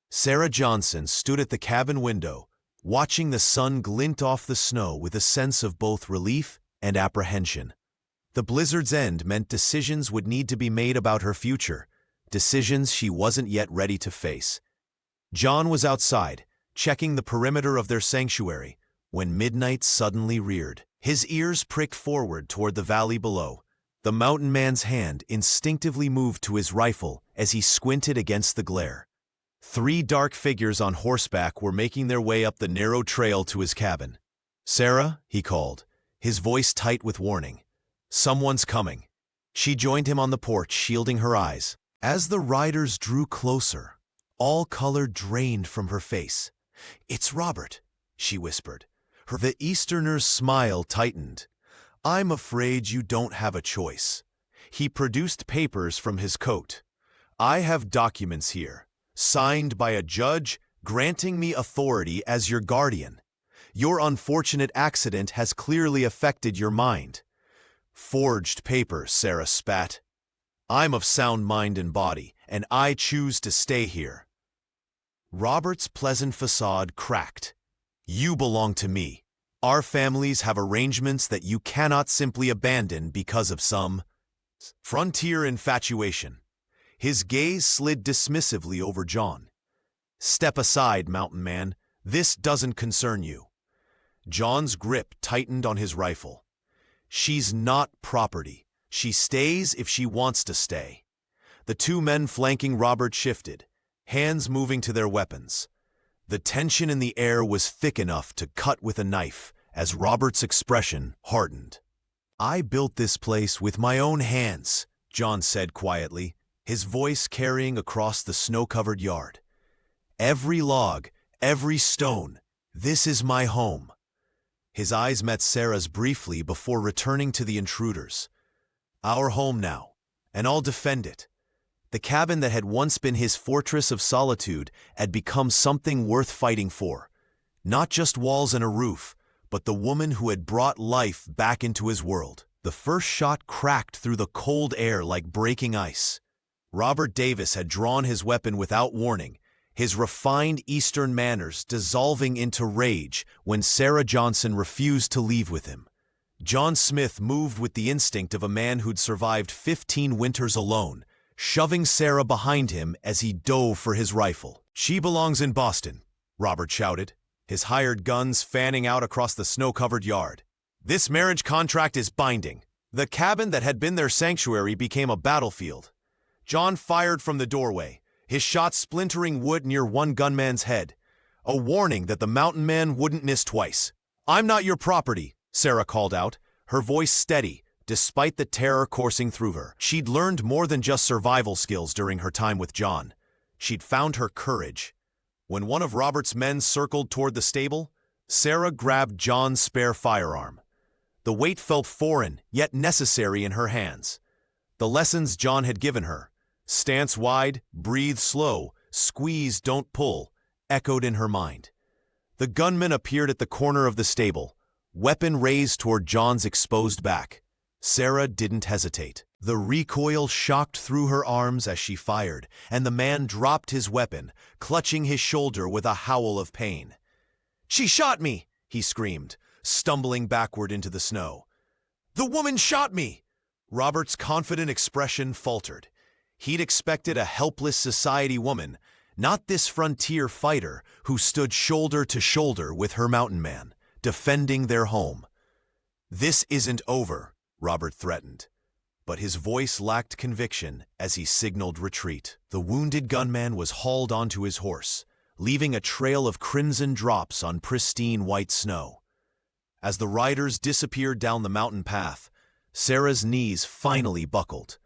Sarah Johnson stood at the cabin window, watching the sun glint off the snow with a sense of both relief and apprehension. The blizzard's end meant decisions would need to be made about her future, decisions she wasn't yet ready to face. John was outside, checking the perimeter of their sanctuary, when midnight suddenly reared. His ears pricked forward toward the valley below. The mountain man's hand instinctively moved to his rifle as he squinted against the glare. 3 dark figures on horseback were making their way up the narrow trail to his cabin. "Sarah," he called, his voice tight with warning. "Someone's coming." She joined him on the porch, shielding her eyes. As the riders drew closer, all color drained from her face. "It's Robert," she whispered. The Easterner's smile tightened. "I'm afraid you don't have a choice." He produced papers from his coat. "I have documents here, signed by a judge granting me authority as your guardian. Your unfortunate accident has clearly affected your mind." "Forged paper," Sarah spat. "I'm of sound mind and body, and I choose to stay here." Robert's pleasant facade cracked. "You belong to me. Our families have arrangements that you cannot simply abandon because of some frontier infatuation." His gaze slid dismissively over John. "Step aside, mountain man. This doesn't concern you." John's grip tightened on his rifle. "She's not property. She stays if she wants to stay." The 2 men flanking Robert shifted, hands moving to their weapons. The tension in the air was thick enough to cut with a knife as Robert's expression hardened. "I built this place with my own hands," John said quietly, his voice carrying across the snow-covered yard. "Every log, every stone, this is my home." His eyes met Sarah's briefly before returning to the intruders. "Our home now, and I'll defend it." The cabin that had once been his fortress of solitude had become something worth fighting for. Not just walls and a roof, but the woman who had brought life back into his world. The first shot cracked through the cold air like breaking ice. Robert Davis had drawn his weapon without warning, his refined Eastern manners dissolving into rage when Sarah Johnson refused to leave with him. John Smith moved with the instinct of a man who'd survived 15 winters alone, shoving Sarah behind him as he dove for his rifle. "She belongs in Boston," Robert shouted, his hired guns fanning out across the snow-covered yard. "This marriage contract is binding." The cabin that had been their sanctuary became a battlefield. John fired from the doorway, his shot splintering wood near one gunman's head, a warning that the mountain man wouldn't miss twice. "I'm not your property," Sarah called out, her voice steady, despite the terror coursing through her. She'd learned more than just survival skills during her time with John. She'd found her courage. When one of Robert's men circled toward the stable, Sarah grabbed John's spare firearm. The weight felt foreign, yet necessary in her hands. The lessons John had given her, stance wide, breathe slow, squeeze, don't pull, echoed in her mind. The gunman appeared at the corner of the stable, weapon raised toward John's exposed back. Sarah didn't hesitate. The recoil shocked through her arms as she fired, and the man dropped his weapon, clutching his shoulder with a howl of pain. "She shot me!" he screamed, stumbling backward into the snow. "The woman shot me!" Robert's confident expression faltered. He'd expected a helpless society woman, not this frontier fighter who stood shoulder to shoulder with her mountain man, defending their home. "This isn't over," Robert threatened. But his voice lacked conviction as he signaled retreat. The wounded gunman was hauled onto his horse, leaving a trail of crimson drops on pristine white snow. As the riders disappeared down the mountain path, Sarah's knees finally buckled.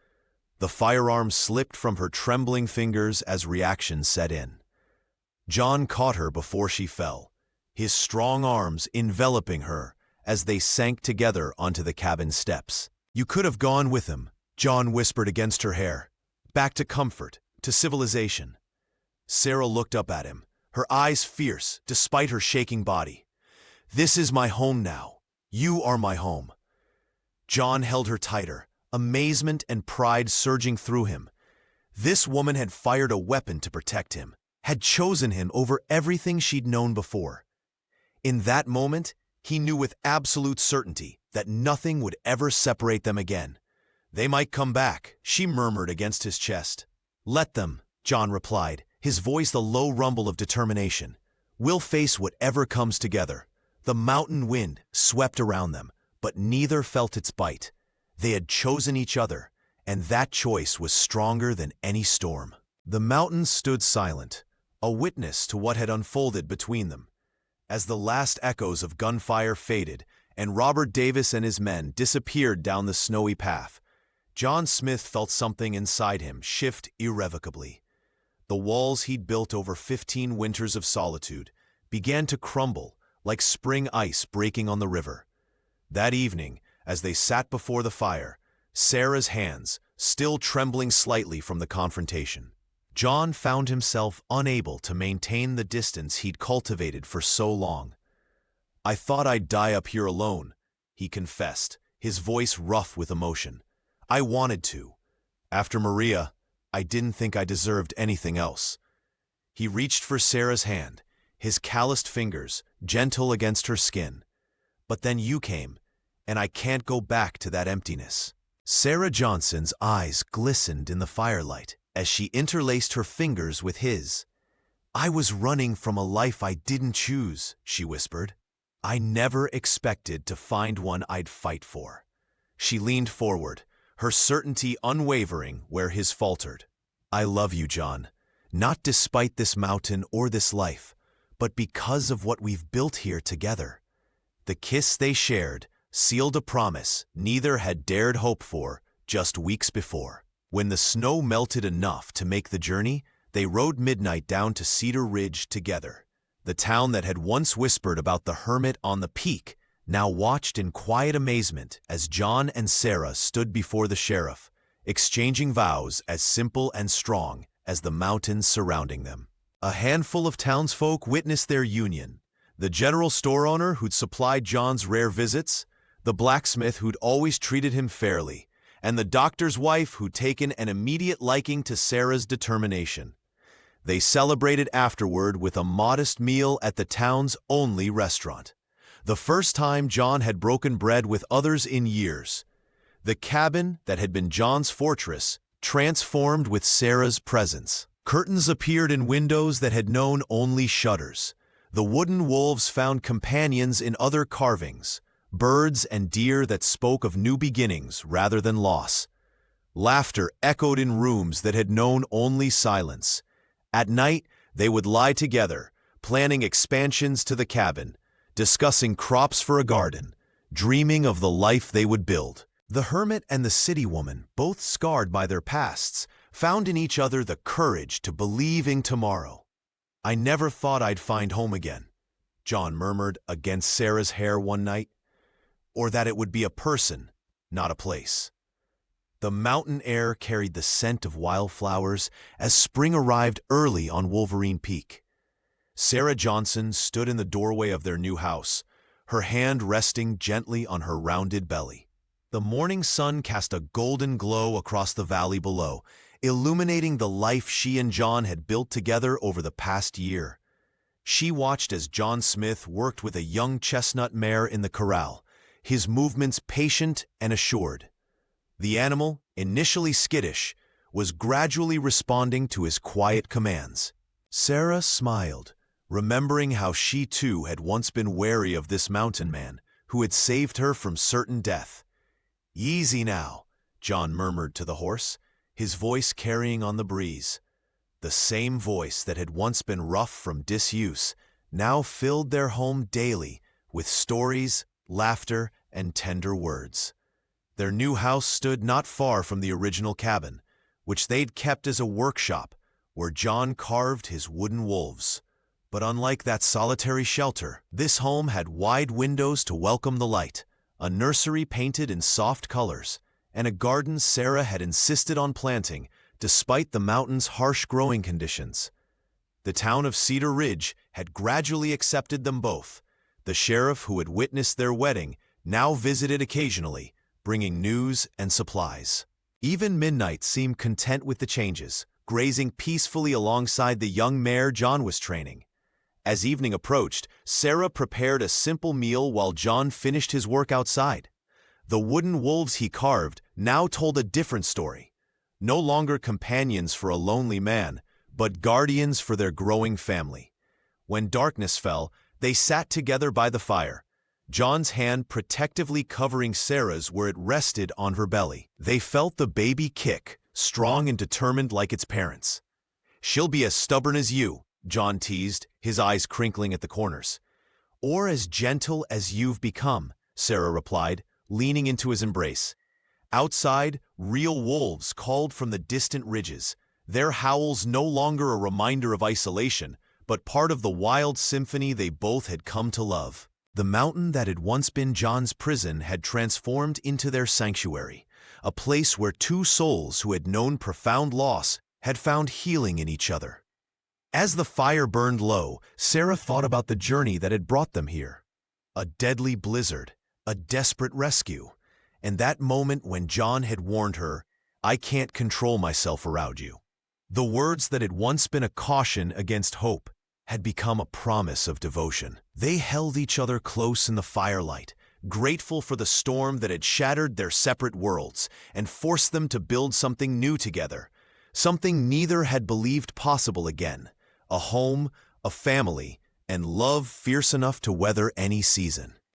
The firearm slipped from her trembling fingers as reaction set in. John caught her before she fell, his strong arms enveloping her as they sank together onto the cabin steps. "You could have gone with him," John whispered against her hair. "Back to comfort, to civilization." Sarah looked up at him, her eyes fierce despite her shaking body. "This is my home now. You are my home." John held her tighter, amazement and pride surging through him. This woman had fired a weapon to protect him, had chosen him over everything she'd known before. In that moment, he knew with absolute certainty that nothing would ever separate them again. "They might come back," she murmured against his chest. "Let them," John replied, his voice the low rumble of determination. "We'll face whatever comes together." The mountain wind swept around them, but neither felt its bite. They had chosen each other, and that choice was stronger than any storm. The mountains stood silent, a witness to what had unfolded between them. As the last echoes of gunfire faded and Robert Davis and his men disappeared down the snowy path, John Smith felt something inside him shift irrevocably. The walls he'd built over 15 winters of solitude began to crumble like spring ice breaking on the river. That evening, as they sat before the fire, Sarah's hands still trembling slightly from the confrontation, John found himself unable to maintain the distance he'd cultivated for so long. "I thought I'd die up here alone," he confessed, his voice rough with emotion. "I wanted to. After Maria, I didn't think I deserved anything else." He reached for Sarah's hand, his calloused fingers gentle against her skin. "But then you came, and I can't go back to that emptiness." Sarah Johnson's eyes glistened in the firelight as she interlaced her fingers with his. "I was running from a life I didn't choose," she whispered. "I never expected to find one I'd fight for." She leaned forward, her certainty unwavering where his faltered. "I love you, John, not despite this mountain or this life, but because of what we've built here together." The kiss they shared sealed a promise neither had dared hope for just weeks before. When the snow melted enough to make the journey, they rode midnight down to Cedar Ridge together. The town that had once whispered about the hermit on the peak now watched in quiet amazement as John and Sarah stood before the sheriff, exchanging vows as simple and strong as the mountains surrounding them. A handful of townsfolk witnessed their union: the general store owner who'd supplied John's rare visits, the blacksmith who'd always treated him fairly, and the doctor's wife who'd taken an immediate liking to Sarah's determination. They celebrated afterward with a modest meal at the town's only restaurant. The first time John had broken bread with others in years. The cabin that had been John's fortress transformed with Sarah's presence. Curtains appeared in windows that had known only shutters. The wooden wolves found companions in other carvings, birds and deer that spoke of new beginnings rather than loss. Laughter echoed in rooms that had known only silence. At night, they would lie together, planning expansions to the cabin, discussing crops for a garden, dreaming of the life they would build. The hermit and the city woman, both scarred by their pasts, found in each other the courage to believe in tomorrow. "I never thought I'd find home again," John murmured against Sarah's hair one night. "Or that it would be a person, not a place." The mountain air carried the scent of wildflowers as spring arrived early on Wolverine Peak. Sarah Johnson stood in the doorway of their new house, her hand resting gently on her rounded belly. The morning sun cast a golden glow across the valley below, illuminating the life she and John had built together over the past year. She watched as John Smith worked with a young chestnut mare in the corral, his movements patient and assured. The animal, initially skittish, was gradually responding to his quiet commands. Sarah smiled, remembering how she too had once been wary of this mountain man who had saved her from certain death. "Easy now," John murmured to the horse, his voice carrying on the breeze. The same voice that had once been rough from disuse now filled their home daily with stories, laughter, and tender words. Their new house stood not far from the original cabin, which they'd kept as a workshop where John carved his wooden wolves. But unlike that solitary shelter, this home had wide windows to welcome the light, a nursery painted in soft colors, and a garden Sarah had insisted on planting despite the mountain's harsh growing conditions. The town of Cedar Ridge had gradually accepted them both. The sheriff who had witnessed their wedding now visited occasionally, bringing news and supplies. Even Midnight seemed content with the changes, grazing peacefully alongside the young mare John was training. As evening approached, Sarah prepared a simple meal while John finished his work outside. The wooden wolves he carved now told a different story. No longer companions for a lonely man, but guardians for their growing family. When darkness fell, they sat together by the fire, John's hand protectively covering Sarah's where it rested on her belly. They felt the baby kick, strong and determined like its parents. "She'll be as stubborn as you," John teased, his eyes crinkling at the corners. "Or as gentle as you've become," Sarah replied, leaning into his embrace. Outside, real wolves called from the distant ridges, their howls no longer a reminder of isolation, but part of the wild symphony they both had come to love. The mountain that had once been John's prison had transformed into their sanctuary, a place where two souls who had known profound loss had found healing in each other. As the fire burned low, Sarah thought about the journey that had brought them here. A deadly blizzard, a desperate rescue, and that moment when John had warned her, "I can't control myself around you." The words that had once been a caution against hope had become a promise of devotion. They held each other close in the firelight, grateful for the storm that had shattered their separate worlds and forced them to build something new together, something neither had believed possible again, a home, a family, and love fierce enough to weather any season.